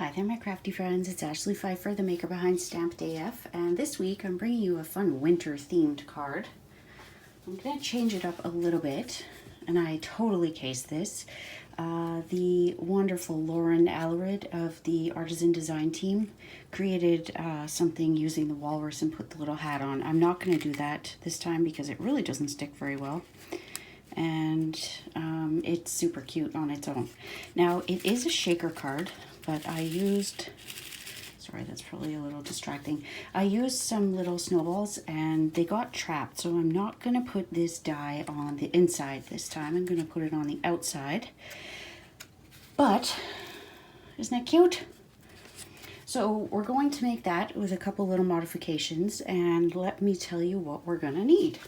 Hi there, my crafty friends. It's Ashley Pfeiffer, the maker behind Stamped AF, and this week I'm bringing you a fun winter-themed card. I'm going to change it up a little bit, and I totally cased this. The wonderful Lauren Alarid of the Artisan Design team created something using the Walrus and put the little hat on. I'm not going to do that this time because it really doesn't stick very well. And it's super cute on its own. Now, it is a shaker card, but I used, sorry, that's probably a little distracting. I used some little snowballs and they got trapped, so I'm not going to put this die on the inside this time. I'm going to put it on the outside. But, isn't that cute? So we're going to make that with a couple little modifications, and let me tell you what we're going to need.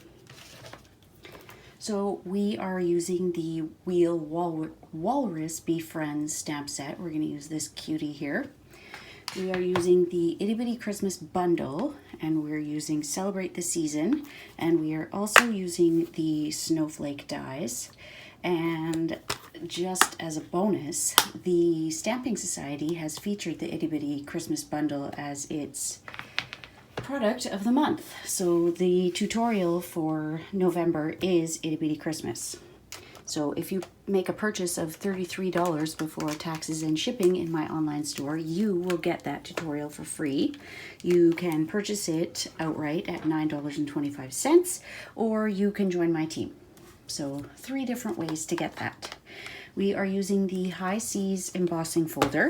So we are using the Wheel Walrus Be Friends stamp set. We're going to use this cutie here. We are using the Itty Bitty Christmas bundle, and we're using Celebrate the Season, and we are also using the snowflake dies. And just as a bonus, the Stamping Society has featured the Itty Bitty Christmas bundle as its product of the month. So the tutorial for November is Itty Bitty Christmas. So if you make a purchase of $33 before taxes and shipping in my online store, you will get that tutorial for free. You can purchase it outright at $9.25, or you can join my team. So 3 different ways to get that. We are using the High Seas embossing folder.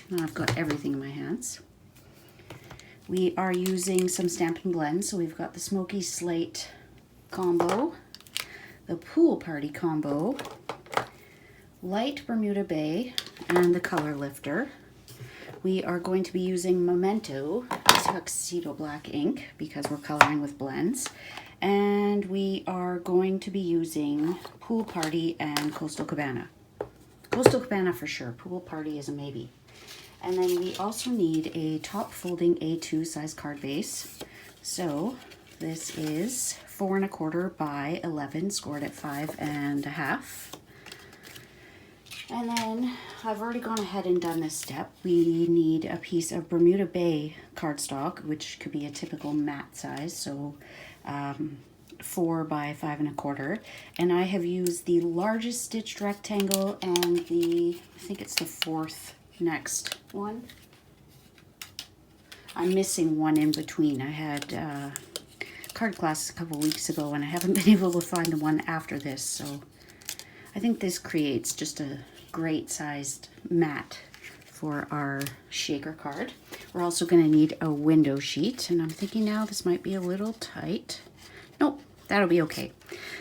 Now I've got everything in my hands. We are using some Stampin' Blends, so we've got the Smoky Slate combo, the Pool Party combo, Light Bermuda Bay, and the Color Lifter. We are going to be using Memento Tuxedo Black ink because we're coloring with blends. And we are going to be using Pool Party and Coastal Cabana. Coastal Cabana for sure, Pool Party is a maybe. And then we also need a top folding A2 size card base. So this is 4 1/4 by 11, scored at 5.5. And then I've already gone ahead and done this step. We need a piece of Bermuda Bay cardstock, which could be a typical matte size. So 4 by 5 1/4. And I have used the largest stitched rectangle and I think it's the 4th next one. I'm missing one in between. I had card class a couple weeks ago and I haven't been able to find the one after this, so I think this creates just a great sized mat for our shaker card. We're also going to need a window sheet, and I'm thinking now this might be a little tight. Nope, that'll be okay.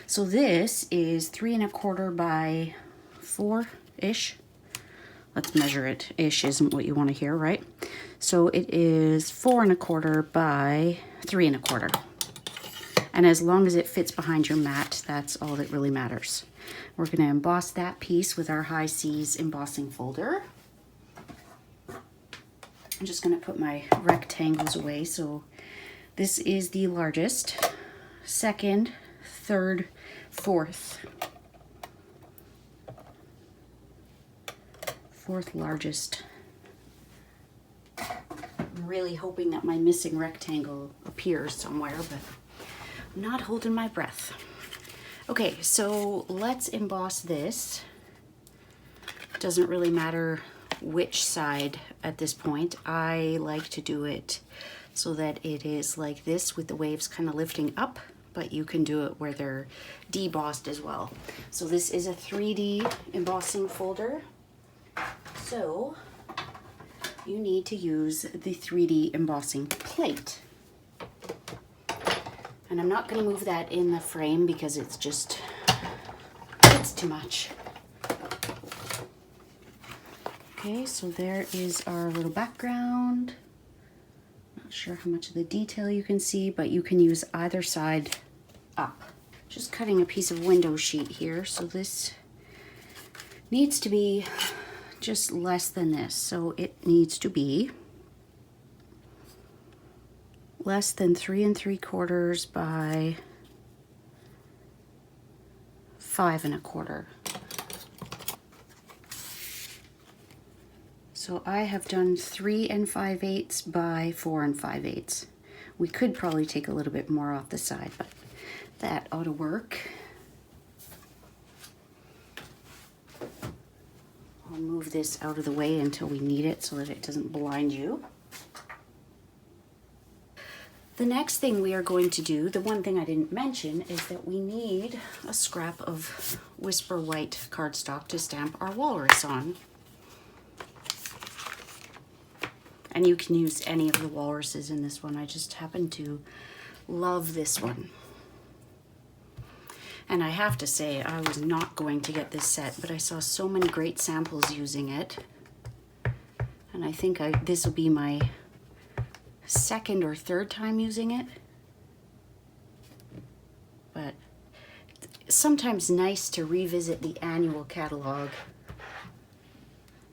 So this is 3 1/4 by 4-ish. Let's measure it. Ish isn't what you want to hear, right? So it is 4 1/4 by 3 1/4. And as long as it fits behind your mat, that's all that really matters. We're going to emboss that piece with our High Seas embossing folder. I'm just going to put my rectangles away. So this is the largest, 2nd, 3rd, 4th. 4th largest. I'm really hoping that my missing rectangle appears somewhere, but I'm not holding my breath. Okay, so let's emboss this. Doesn't really matter which side at this point. I like to do it so that it is like this with the waves kind of lifting up, but you can do it where they're debossed as well. So this is a 3D embossing folder. So you need to use the 3D embossing plate. And I'm not going to move that in the frame because it's too much. Okay, so there is our little background. Not sure how much of the detail you can see, but you can use either side up. Just cutting a piece of window sheet here, so this needs to be just less than this. So it needs to be less than 3 3/4 by 5 1/4. So So I have done 3 5/8 by 4 5/8. We could probably take a little bit more off the side, but that ought to work. I'll move this out of the way until we need it so that it doesn't blind you. The next thing we are going to do, the one thing I didn't mention, is that we need a scrap of Whisper White cardstock to stamp our walrus on. And you can use any of the walruses in this one. I just happen to love this one. And I have to say, I was not going to get this set, but I saw so many great samples using it. And I think this will be my second or third time using it. But it's sometimes nice to revisit the annual catalog.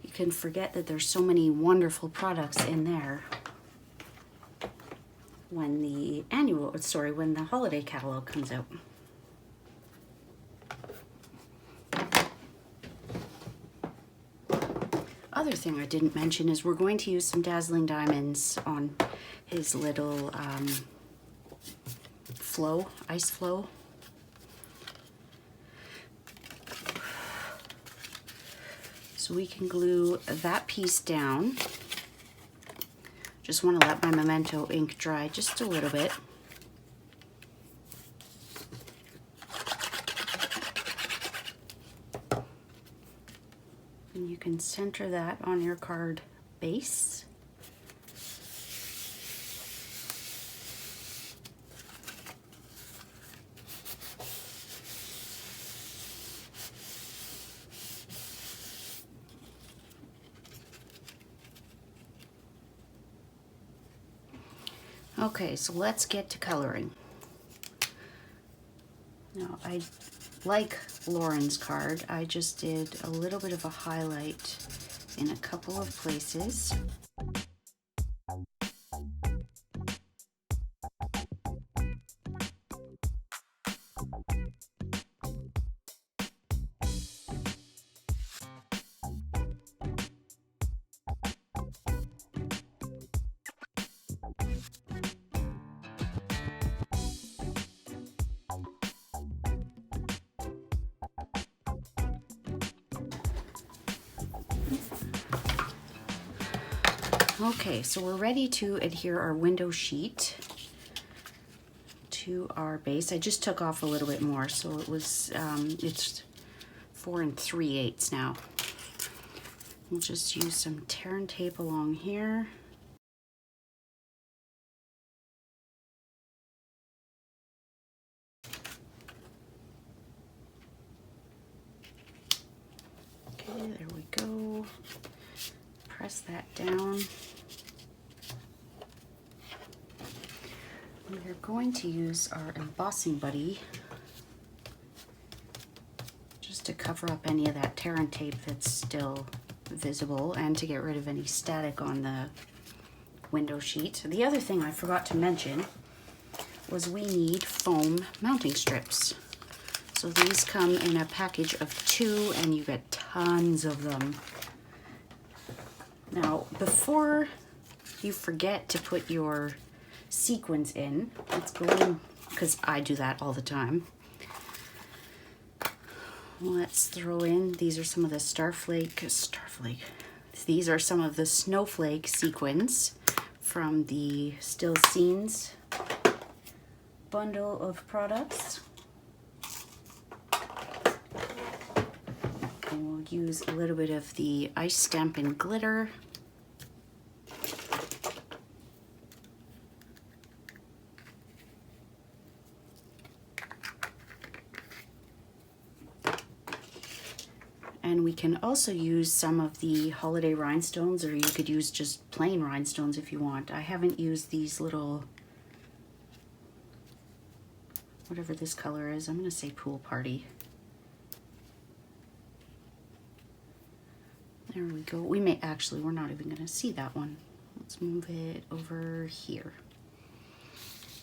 You can forget that there's so many wonderful products in there when the when the holiday catalog comes out. Other thing I didn't mention is we're going to use some Dazzling Diamonds on his little ice flow. So we can glue that piece down. Just want to let my Memento ink dry just a little bit. And you can center that on your card base. Okay, so let's get to coloring. Now, I like Lauren's card. I just did a little bit of a highlight in a couple of places. Okay, so we're ready to adhere our window sheet to our base. I just took off a little bit more, so it was it's 4 3/8 now. We'll just use some tear and tape along here. Okay, there we go. Press that down. We're going to use our embossing buddy just to cover up any of that tear and tape that's still visible and to get rid of any static on the window sheet. The other thing I forgot to mention was we need foam mounting strips. So these come in a package of 2 and you get tons of them. Now, before you forget to put your sequins in, let's go in, because I do that all the time. Let's throw in, these are some of the these are some of the snowflake sequins from the Still Scenes bundle of products. And we'll use a little bit of the Ice Stampin' Glitter. And we can also use some of the holiday rhinestones, or you could use just plain rhinestones if you want. I haven't used these little, whatever this color is, I'm gonna say Pool Party. There we go. We may actually, we're not even gonna see that one. Let's move it over here.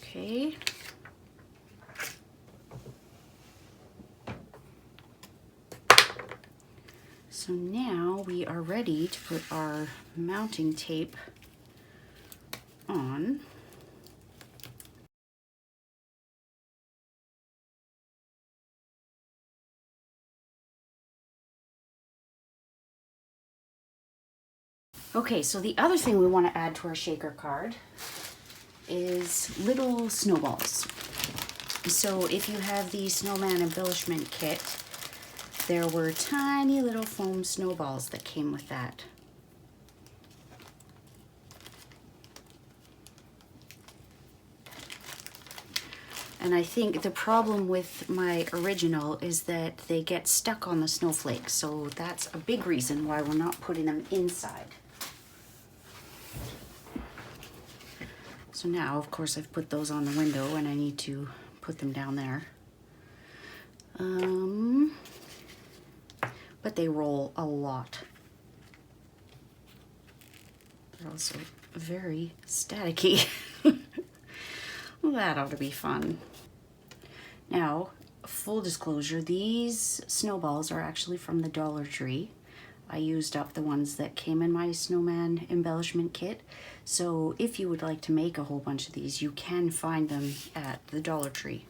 Okay. So now we are ready to put our mounting tape on. Okay, so the other thing we want to add to our shaker card is little snowballs. So if you have the snowman embellishment kit, there were tiny little foam snowballs that came with that. And I think the problem with my original is that they get stuck on the snowflakes, so that's a big reason why we're not putting them inside. So now, of course, I've put those on the window and I need to put them down there. But they roll a lot. They're also very staticky. Well, that ought to be fun. Now, full disclosure, these snowballs are actually from the Dollar Tree. I used up the ones that came in my snowman embellishment kit. So if you would like to make a whole bunch of these, you can find them at the Dollar Tree.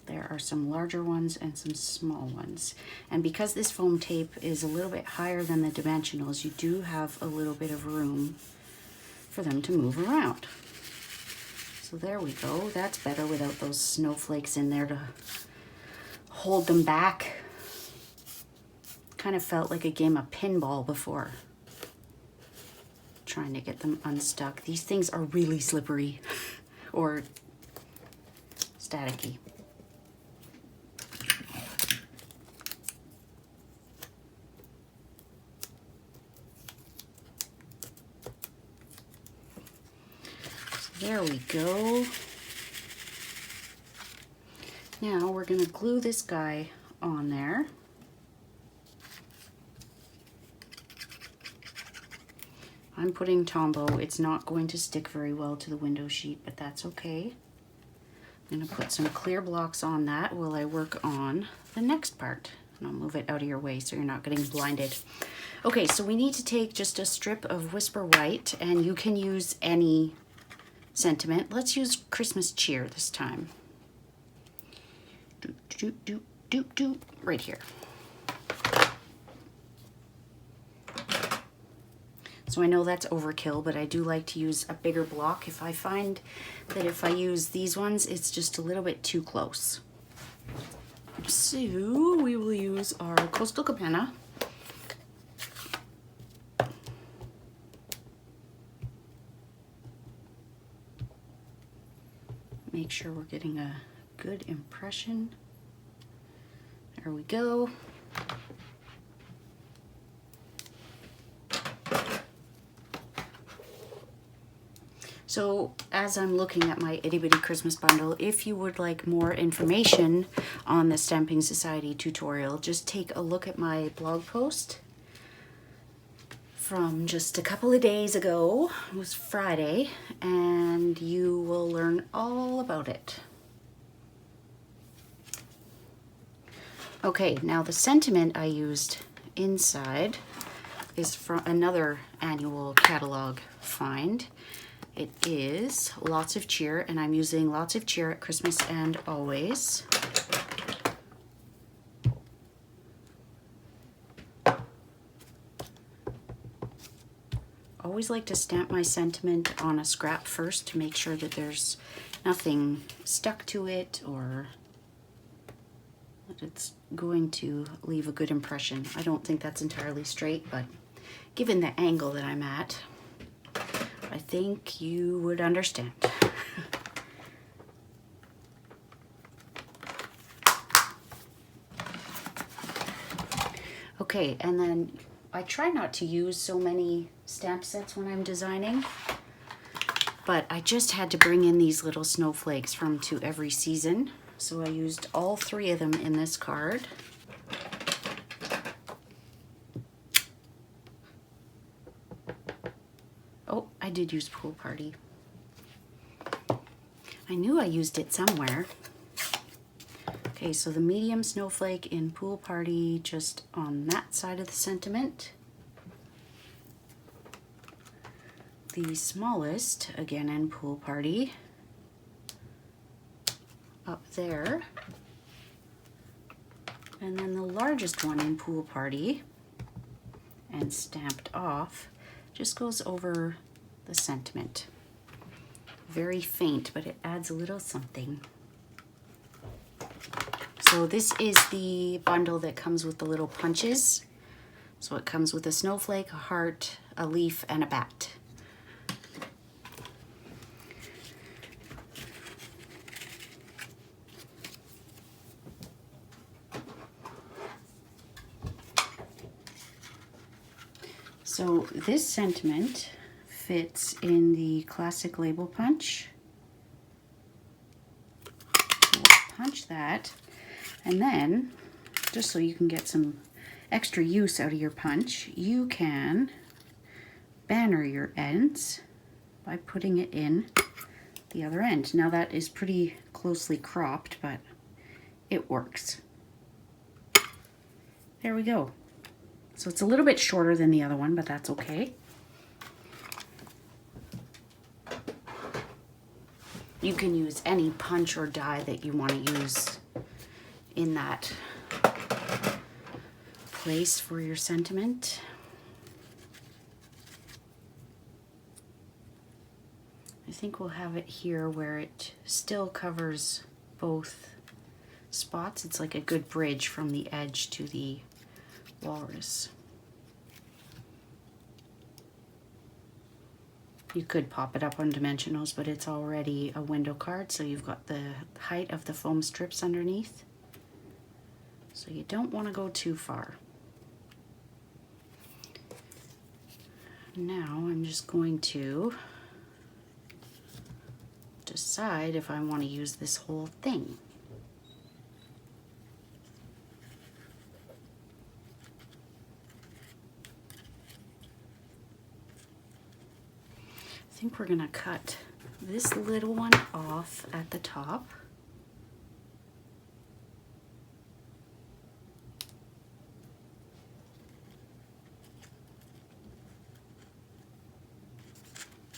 There are some larger ones and some small ones. And because this foam tape is a little bit higher than the dimensionals, you do have a little bit of room for them to move around. So there we go. That's better without those snowflakes in there to hold them back. Kind of felt like a game of pinball before, trying to get them unstuck. These things are really slippery or staticky. There we go. Now we're going to glue this guy on there. I'm putting Tombow. It's not going to stick very well to the window sheet, but that's okay. I'm going to put some clear blocks on that while I work on the next part. And I'll move it out of your way so you're not getting blinded. Okay, so we need to take just a strip of Whisper White, and you can use any sentiment. Let's use Christmas Cheer this time. Right here. So I know that's overkill, but I do like to use a bigger block if I find that if I use these ones, it's just a little bit too close. So we will use our Coastal Cabana. Make sure we're getting a good impression. There we go. So as I'm looking at my Itty Bitty Christmas bundle, if you would like more information on the Stamping Society tutorial, just take a look at my blog post from just a couple of days ago. It was Friday, and you will learn all about it. Okay, now the sentiment I used inside is from another annual catalog find. It is Lots of Cheer, and I'm using Lots of Cheer at Christmas and Always. Always like to stamp my sentiment on a scrap first to make sure that there's nothing stuck to it or that it's going to leave a good impression. I don't think that's entirely straight, but given the angle that I'm at, I think you would understand. Okay, and then I try not to use so many stamp sets when I'm designing, but I just had to bring in these little snowflakes from To Every Season. So I used all 3 of them in this card. Oh, I did use Pool Party. I knew I used it somewhere. Okay, Okay, so the medium snowflake in Pool Party just on that side of the sentiment. The smallest, again in Pool Party, up there. And then the largest one in Pool Party, and stamped off, just goes over the sentiment. Very faint, but it adds a little something. So this is the bundle that comes with the little punches. So it comes with a snowflake, a heart, a leaf, and a bat. So this sentiment fits in the classic label punch. So we'll punch that, and then, just so you can get some extra use out of your punch, you can banner your ends by putting it in the other end. Now that is pretty closely cropped, but it works. There we go. So it's a little bit shorter than the other one, but that's okay. You can use any punch or die that you want to use in that place for your sentiment. I think we'll have it here where it still covers both spots. It's like a good bridge from the edge to the walrus. You could pop it up on dimensionals, but it's already a window card, so you've got the height of the foam strips underneath. So you don't want to go too far. Now I'm just going to decide if I want to use this whole thing. I think we're gonna cut this little one off at the top.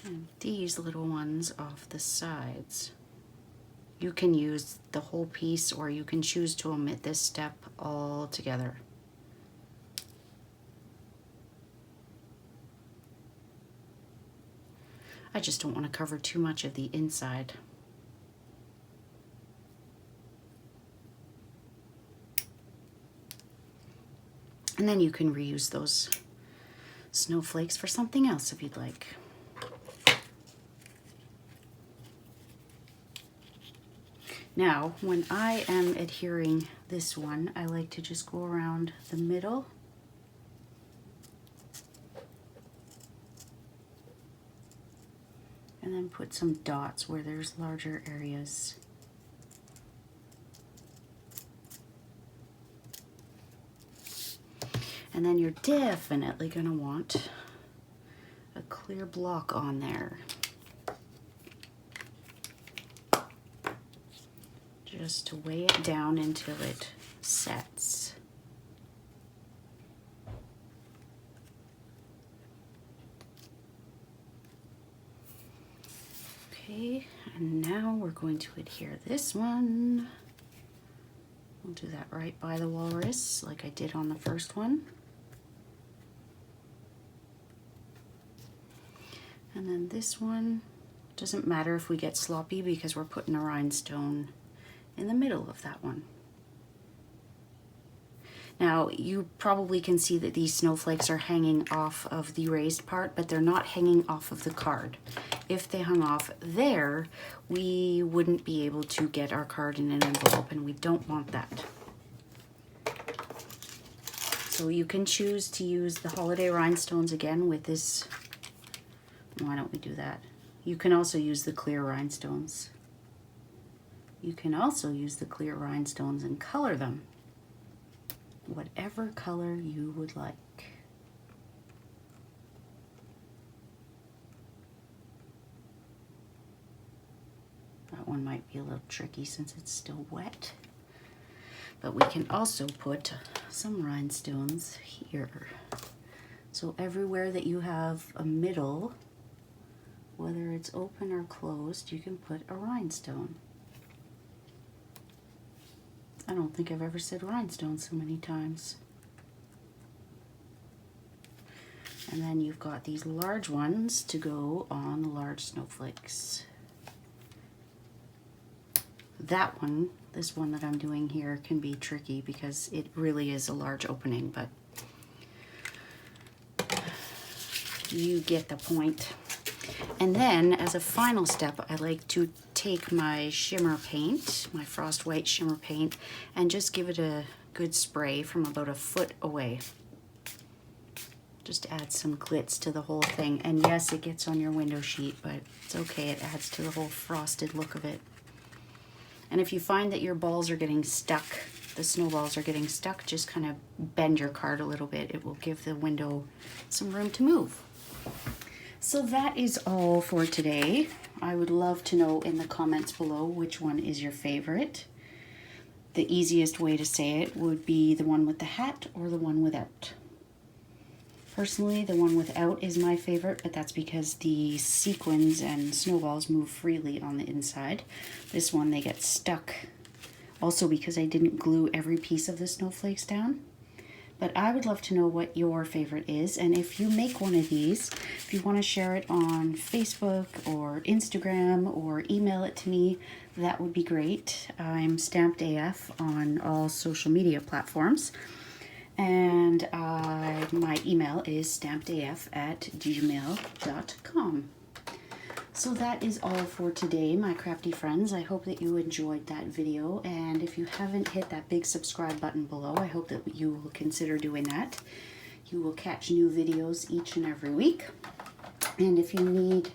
And these little ones off the sides. You can use the whole piece, or you can choose to omit this step altogether. I just don't want to cover too much of the inside. And then you can reuse those snowflakes for something else if you'd like. Now, when I am adhering this one, I like to just go around the middle. And then put some dots where there's larger areas. And then you're definitely going to want a clear block on there. Just to weigh it down until it sets. Okay, and now we're going to adhere this one. We'll do that right by the walrus like I did on the first one. And then this one, doesn't matter if we get sloppy because we're putting a rhinestone in the middle of that one. Now, you probably can see that these snowflakes are hanging off of the raised part, but they're not hanging off of the card. If they hung off there, we wouldn't be able to get our card in an envelope, and we don't want that. So you can choose to use the holiday rhinestones again with this. Why don't we do that? You can also use the clear rhinestones. You can also use the clear rhinestones and color them whatever color you would like. That one might be a little tricky since it's still wet. But we can also put some rhinestones here. So everywhere that you have a middle, whether it's open or closed, you can put a rhinestone. I don't think I've ever said rhinestone so many times. And then you've got these large ones to go on the large snowflakes. That one, this one that I'm doing here, can be tricky because it really is a large opening, but you get the point. And then as a final step, I like to take my shimmer paint, my frost white shimmer paint, and just give it a good spray from about a foot away. Just to add some glitz to the whole thing. And yes, it gets on your window sheet, but it's okay. It adds to the whole frosted look of it. And if you find that your balls are getting stuck, the snowballs are getting stuck, just kind of bend your card a little bit. It will give the window some room to move. So that is all for today. I would love to know in the comments below which one is your favorite. The easiest way to say it would be the one with the hat or the one without. Personally, the one without is my favorite, but that's because the sequins and snowballs move freely on the inside. This one, they get stuck. Also because I didn't glue every piece of the snowflakes down. But I would love to know what your favorite is, and if you make one of these, if you want to share it on Facebook or Instagram or email it to me, that would be great. I'm Stamped AF on all social media platforms. And my email is stampedaf@gmail.com. So that is all for today, my crafty friends. I hope that you enjoyed that video. And if you haven't hit that big subscribe button below, I hope that you will consider doing that. You will catch new videos each and every week. And if you need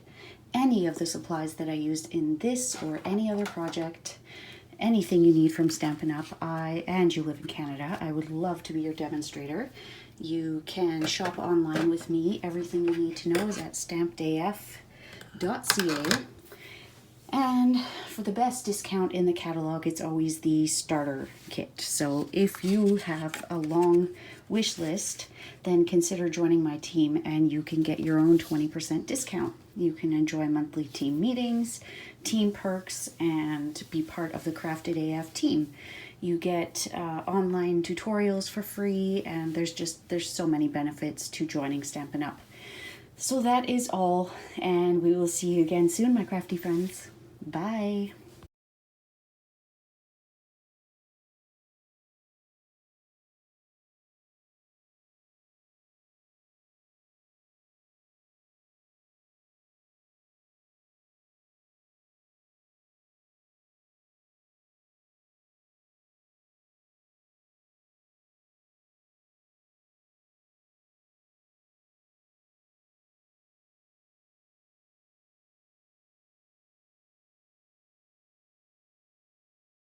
any of the supplies that I used in this or any other project, anything you need from Stampin' Up, and you live in Canada, I would love to be your demonstrator. You can shop online with me. Everything you need to know is at stampedaf.ca. And for the best discount in the catalog, it's always the starter kit. So if you have a long wish list, then consider joining my team and you can get your own 20% discount. You can enjoy monthly team meetings, team perks, and be part of the Crafted AF team. You get online tutorials for free, and there's so many benefits to joining Stampin' Up. So that is all, and we will see you again soon, my crafty friends. Bye.